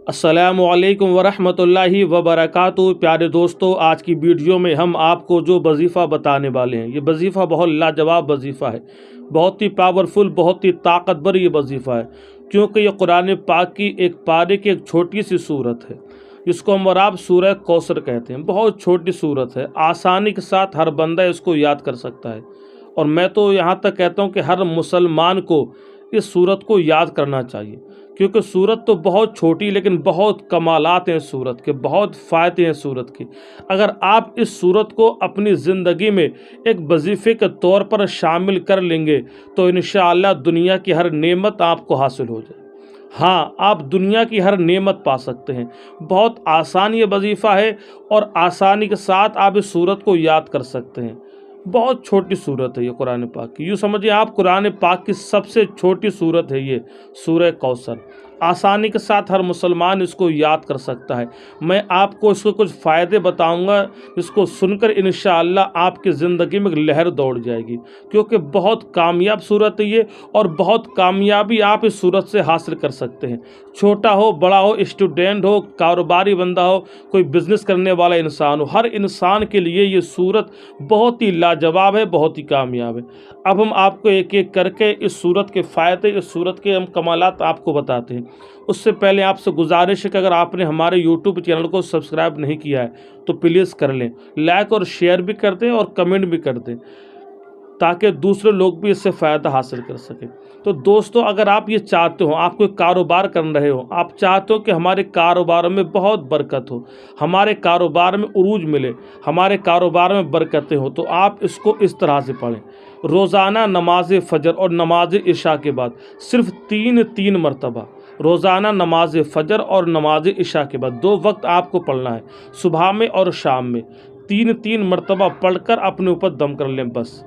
अस्सलामुअलैकुम वरहमतुल्लाहि वबरकातुहू। प्यारे दोस्तों, आज की वीडियो में हम आपको जो वजीफ़ा बताने वाले हैं, ये वजीफ़ा बहुत लाजवाब वजीफ़ा है, बहुत ही पावरफुल, बहुत ही ताकतवर ये वजीफ़ा है, क्योंकि ये कुरान पाक की एक पारे की एक छोटी सी सूरत है, जिसको हम और आप सूरह कौसर कहते हैं। बहुत छोटी सूरत है, आसानी के साथ हर बंदा इसको याद कर सकता है, और मैं तो यहाँ तक कहता हूँ कि हर मुसलमान को इस सूरत को याद करना चाहिए, क्योंकि सूरत तो बहुत छोटी लेकिन बहुत कमालात हैं सूरत के, बहुत फ़ायदे हैं सूरत के। अगर आप इस सूरत को अपनी ज़िंदगी में एक वजीफ़े के तौर पर शामिल कर लेंगे तो इंशाअल्लाह दुनिया की हर नेमत आपको हासिल हो जाए। हाँ, आप दुनिया की हर नेमत पा सकते हैं। बहुत आसान ये वजीफ़ा है और आसानी के साथ आप इस सूरत को याद कर सकते हैं। बहुत छोटी सूरत है ये कुरान पाक की, यूँ समझिए आप कुरान पाक की सबसे छोटी सूरत है ये सूरह कौसर। आसानी के साथ हर मुसलमान इसको याद कर सकता है। मैं आपको इसके कुछ फ़ायदे बताऊंगा, इसको सुनकर इंशाअल्लाह आपकी ज़िंदगी में लहर दौड़ जाएगी, क्योंकि बहुत कामयाब सूरत है ये, और बहुत कामयाबी आप इस सूरत से हासिल कर सकते हैं। छोटा हो, बड़ा हो, स्टूडेंट हो, कारोबारी बंदा हो, कोई बिज़नेस करने वाला इंसान हो, हर इंसान के लिए ये सूरत बहुत ही लाजवाब है, बहुत ही कामयाब है। अब हम आपको एक एक करके इस सूरत के फ़ायदे, इस सूरत के हम कमालात आपको बताते हैं। उससे पहले आपसे गुजारिश है कि अगर आपने हमारे यूट्यूब चैनल को सब्सक्राइब नहीं किया है तो प्लीज़ कर लें, लाइक और शेयर भी कर दें और कमेंट भी कर दें, ताकि दूसरे लोग भी इससे फ़ायदा हासिल कर सकें। तो दोस्तों, अगर आप ये चाहते हो, आप कोई कारोबार कर रहे हो, आप चाहते हो कि हमारे कारोबार में बहुत बरकत हो, हमारे कारोबार में उरूज मिले, हमारे कारोबार में बरकतें हो, तो आप इसको इस तरह से पढ़ें। रोज़ाना नमाज फ़जर और नमाज इशा के बाद सिर्फ तीन मरतबा, रोज़ाना नमाज फ़जर और नमाज इशा के बाद 2 वक्त आपको पढ़ना है, सुबह में और शाम में। तीन मरतबा पढ़कर अपने ऊपर दम कर लें बस।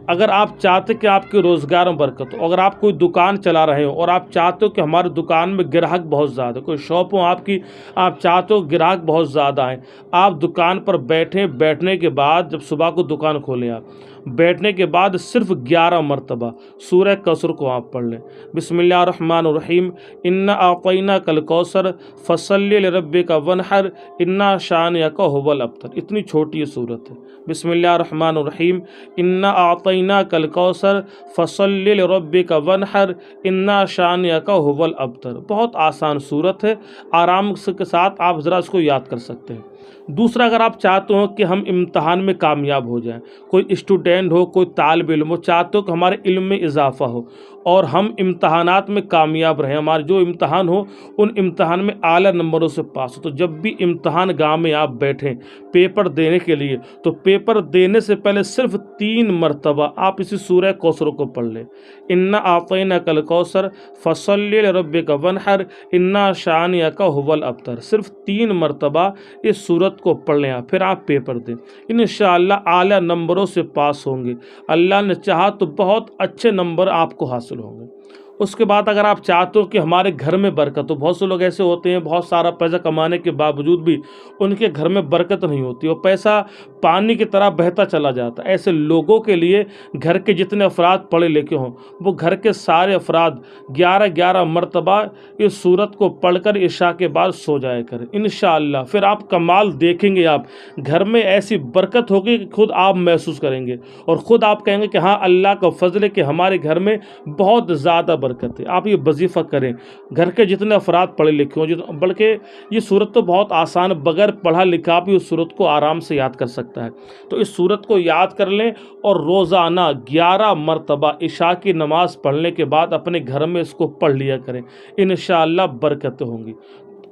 अगर आप चाहते कि आपके रोज़गार में बरकत हो, अगर आप कोई दुकान चला रहे हो और आप चाहते हो कि हमारी दुकान में ग्राहक बहुत ज़्यादा, कोई शॉप हो आपकी, आप चाहते हो ग्राहक बहुत ज़्यादा आए, आप दुकान पर बैठें, बैठने के बाद जब सुबह को दुकान खोलें, आप बैठने के बाद सिर्फ 11 मरतबा सूरह कौसर को आप पढ़ लें। बिस्मिल्लाहिर्रहमानिर्रहीम, इन्ना आतैना कल कौसर फसल्लि लिरब्बिका वनहर इन्ना शानिअका हुवल अब्तर। इतनी छोटी ये सूरत है। बिस्मिल्लाहिर्रहमानिर्रहीम, इन्ना आतैना कल कौसर फसल्लि लिरब्बिका वनहर इन्ना शानिअका हुवल अब्तर। बहुत आसान सूरत है, आराम के साथ आप ज़रा इसको याद कर सकते हैं। दूसरा, अगर आप चाहते हो कि हम इम्तहान में कामयाब हो जाएं, कोई स्टूडेंट हो, कोई तालिब इल्म हो, चाहते हो कि हमारे इल्म में इजाफ़ा हो और हम इम्तहानात में कामयाब रहें, हमारे जो इम्तहान हो उन इम्तहान में आला नंबरों से पास हो, तो जब भी इम्तहान गाह में आप बैठें पेपर देने के लिए, तो पेपर देने से पहले सिर्फ 3 मरतबा आप इसी सूरह कौसर को पढ़ लें। इन्ना आतैना कल कौसर फसल्लि लिरब्बिका वनहर इन्ना शानिअका हुवल अब्तर। सिर्फ 3 मरतबा इस सूरत को पढ़ लें, फिर आप पेपर दें, इंशाअल्लाह आला नंबरों से पास होंगे। अल्लाह ने चाहा तो बहुत अच्छे नंबर आपको हासिल होंगे। उसके बाद अगर आप चाहते हो कि हमारे घर में बरकत हो, बहुत से लोग ऐसे होते हैं बहुत सारा पैसा कमाने के बावजूद भी उनके घर में बरकत नहीं होती, और पैसा पानी की तरह बहता चला जाता है। ऐसे लोगों के लिए घर के जितने अफराद पढ़े लिखे हों, वो घर के सारे अफराद 11 मरतबा इस सूरत को पढ़कर इशा के बाद सो जाया करें इंशाअल्लाह। फिर आप कमाल देखेंगे, आप घर में ऐसी बरकत होगी कि खुद आप महसूस करेंगे और ख़ुद आप कहेंगे कि हाँ, अल्लाह का फजल है कि हमारे घर में बहुत ज़्यादा बरकत है। आप ये वजीफ़ा करें, घर के जितने अफराद पढ़े लिखे हों, बल्कि ये सूरत तो बहुत आसान, बगैर पढ़ा लिखा भी उस सूरत को आराम से याद कर सकता है। तो इस सूरत को याद कर लें और रोज़ाना 11 मरतबा इशा की नमाज़ पढ़ने के बाद अपने घर में इसको पढ़ लिया करें, इंशाअल्लाह बरकतें होंगी।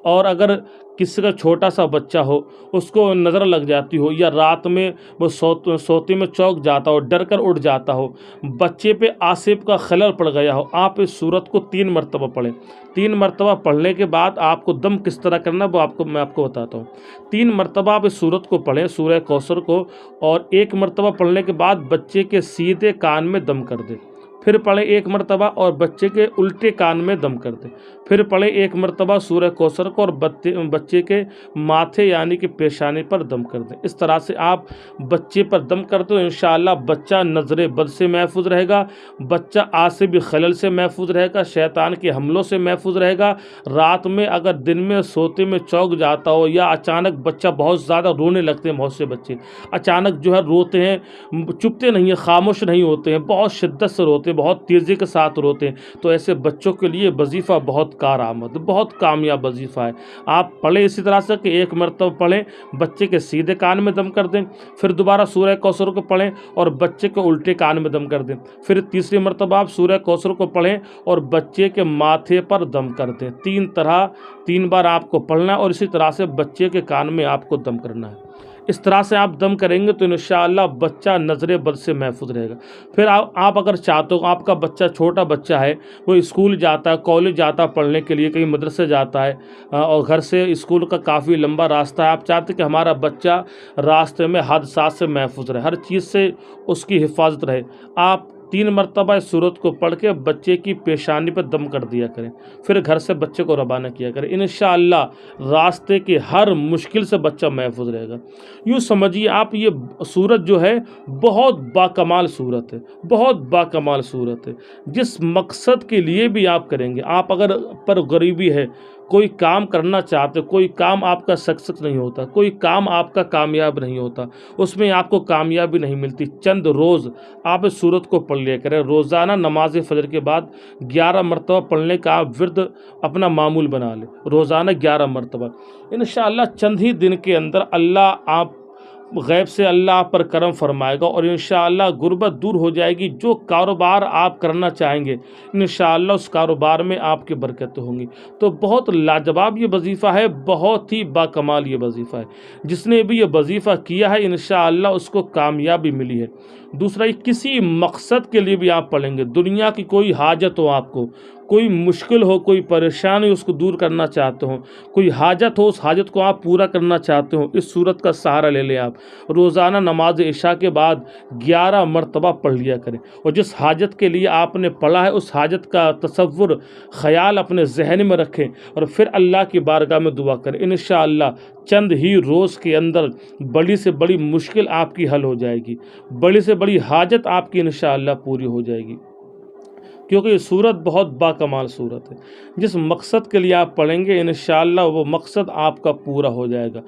और अगर किसी का छोटा सा बच्चा हो, उसको नज़र लग जाती हो, या रात में वो सोते में चौंक जाता हो, डर कर उठ जाता हो, बच्चे पे आसिफ का खलल पड़ गया हो, आप इस सूरत को 3 मरतबा पढ़ें। 3 मरतबा पढ़ने के बाद आपको दम किस तरह करना वो मैं आपको बताता हूँ। 3 मरतबा आप इस सूरत को पढ़ें, सूरह कौसर को, और 1 मरतबा पढ़ने के बाद बच्चे के सीधे कान में दम कर दें। پھر پڑھیں 1 مرتبہ اور بچے کے الٹے کان میں دم کر دیں، پھر پڑھیں 1 مرتبہ سورہ کوثر کو اور بچے کے ماتھے یعنی کہ پیشانی پر دم کر دیں۔ اس طرح سے آپ بچے پر دم کرتے ہو، انشاءاللہ بچہ نظر بد سے محفوظ رہے گا، بچہ عصبی خلل سے محفوظ رہے گا، شیطان کے حملوں سے محفوظ رہے گا۔ رات میں اگر دن میں سوتے میں چونک جاتا ہو یا اچانک بچہ بہت زیادہ رونے لگتے ہیں، بہت سے بچے اچانک جو ہے روتے ہیں، چپتے نہیں ہیں، خاموش نہیں ہوتے ہیں، بہت شدت سے روتے ہیں، بہت تیزی کے ساتھ روتے ہیں، تو ایسے بچوں کے لیے وظیفہ بہت کارآمد، بہت کامیاب وظیفہ ہے۔ آپ پڑھیں اسی طرح سے کہ 1 مرتبہ پڑھیں، بچے کے سیدھے کان میں دم کر دیں، پھر دوبارہ سورہ کوثر کو پڑھیں اور بچے کے الٹے کان میں دم کر دیں، پھر تیسری مرتبہ آپ سورہ کوثر کو پڑھیں اور بچے کے ماتھے پر دم کر دیں۔ 3 بار آپ کو پڑھنا ہے اور اسی طرح سے بچے کے کان میں آپ کو دم کرنا ہے۔ اس طرح سے آپ دم کریں گے تو انشاءاللہ بچہ نظر بد سے محفوظ رہے گا۔ پھر آپ اگر چاہتے ہو، آپ کا بچہ چھوٹا بچہ ہے، وہ اسکول جاتا ہے، کالج جاتا ہے پڑھنے کے لیے، کہیں مدرسے جاتا ہے اور گھر سے اسکول کا کافی لمبا راستہ ہے، آپ چاہتے ہیں کہ ہمارا بچہ راستے میں حادثات سے محفوظ رہے، ہر چیز سے اس کی حفاظت رہے، آپ 3 مرتبہ اس سورت کو پڑھ کے بچے کی پیشانی پر دم کر دیا کریں، پھر گھر سے بچے کو روانہ کیا کریں، انشاءاللہ راستے کی ہر مشکل سے بچہ محفوظ رہے گا۔ یوں سمجھیے آپ یہ صورت جو ہے بہت باکمال صورت ہے، بہت باکمال صورت ہے، جس مقصد کے لیے بھی آپ کریں گے۔ آپ اگر پر غریبی ہے، کوئی کام کرنا چاہتے، کوئی کام آپ کا سکسیس نہیں ہوتا، کوئی کام آپ کا کامیاب نہیں ہوتا، اس میں آپ کو کامیابی نہیں ملتی، چند روز آپ اس صورت کو پڑھ لیا کریں، روزانہ نماز فجر کے بعد 11 مرتبہ پڑھنے کا آپ ورد اپنا معمول بنا لیں، روزانہ 11 مرتبہ، انشاءاللہ چند ہی دن کے اندر اللہ آپ غیب سے اللہ آپ پر کرم فرمائے گا اور انشاءاللہ غربت دور ہو جائے گی۔ جو کاروبار آپ کرنا چاہیں گے انشاءاللہ اس کاروبار میں آپ کی برکتیں ہوں گی۔ تو بہت لاجواب یہ وظیفہ ہے، بہت ہی باکمال یہ وظیفہ ہے، جس نے بھی یہ وظیفہ کیا ہے انشاءاللہ اس کو کامیابی ملی ہے۔ دوسرا، یہ کسی مقصد کے لیے بھی آپ پڑھیں گے، دنیا کی کوئی حاجت ہو، آپ کو کوئی مشکل ہو، کوئی پریشانی اس کو دور کرنا چاہتے ہوں، کوئی حاجت ہو، اس حاجت کو آپ پورا کرنا چاہتے ہوں، اس صورت کا سہارا لے لیں۔ آپ روزانہ نماز عشاء کے بعد 11 مرتبہ پڑھ لیا کریں اور جس حاجت کے لیے آپ نے پڑھا ہے اس حاجت کا تصور، خیال اپنے ذہن میں رکھیں اور پھر اللہ کی بارگاہ میں دعا کریں، انشاءاللہ چند ہی روز کے اندر بڑی سے بڑی مشکل آپ کی حل ہو جائے گی، بڑی سے بڑی حاجت آپ کی انشاءاللہ پوری ہو جائے گی، کیونکہ یہ صورت بہت باکمال صورت ہے۔ جس مقصد کے لیے آپ پڑھیں گے انشاءاللہ وہ مقصد آپ کا پورا ہو جائے گا۔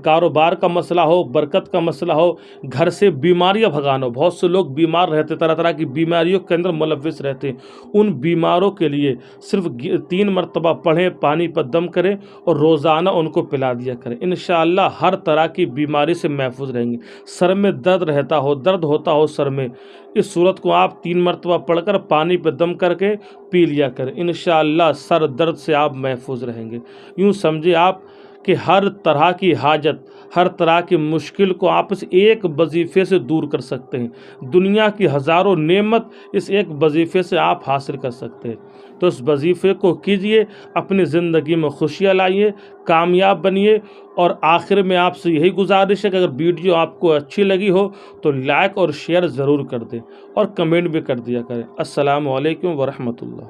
کاروبار کا مسئلہ ہو، برکت کا مسئلہ ہو، گھر سے بیماریاں بھگانا ہو، بہت سے لوگ بیمار رہتے، طرح طرح کی بیماریوں کے اندر ملوث رہتے ہیں، ان بیماروں کے لیے صرف 3 مرتبہ پڑھیں، پانی پر دم کریں اور روزانہ ان کو پلا دیا کریں، انشاءاللہ ہر طرح کی بیماری سے محفوظ رہیں گے۔ سر میں درد رہتا ہو، درد ہوتا ہو سر میں، اس صورت کو آپ 3 مرتبہ پڑھ کر پانی پہ دم کر کے پی لیا کریں، انشاءاللہ سر درد سے آپ محفوظ رہیں گے۔ یوں سمجھے آپ کہ ہر طرح کی حاجت، ہر طرح کی مشکل کو آپ اس ایک وظیفے سے دور کر سکتے ہیں، دنیا کی ہزاروں نعمت اس ایک وظیفے سے آپ حاصل کر سکتے ہیں۔ تو اس وظیفے کو کیجئے، اپنی زندگی میں خوشیاں لائیے، کامیاب بنیے، اور آخر میں آپ سے یہی گزارش ہے کہ اگر ویڈیو آپ کو اچھی لگی ہو تو لائک اور شیئر ضرور کر دیں اور کمنٹ بھی کر دیا کریں۔ السلام علیکم ورحمۃ اللہ۔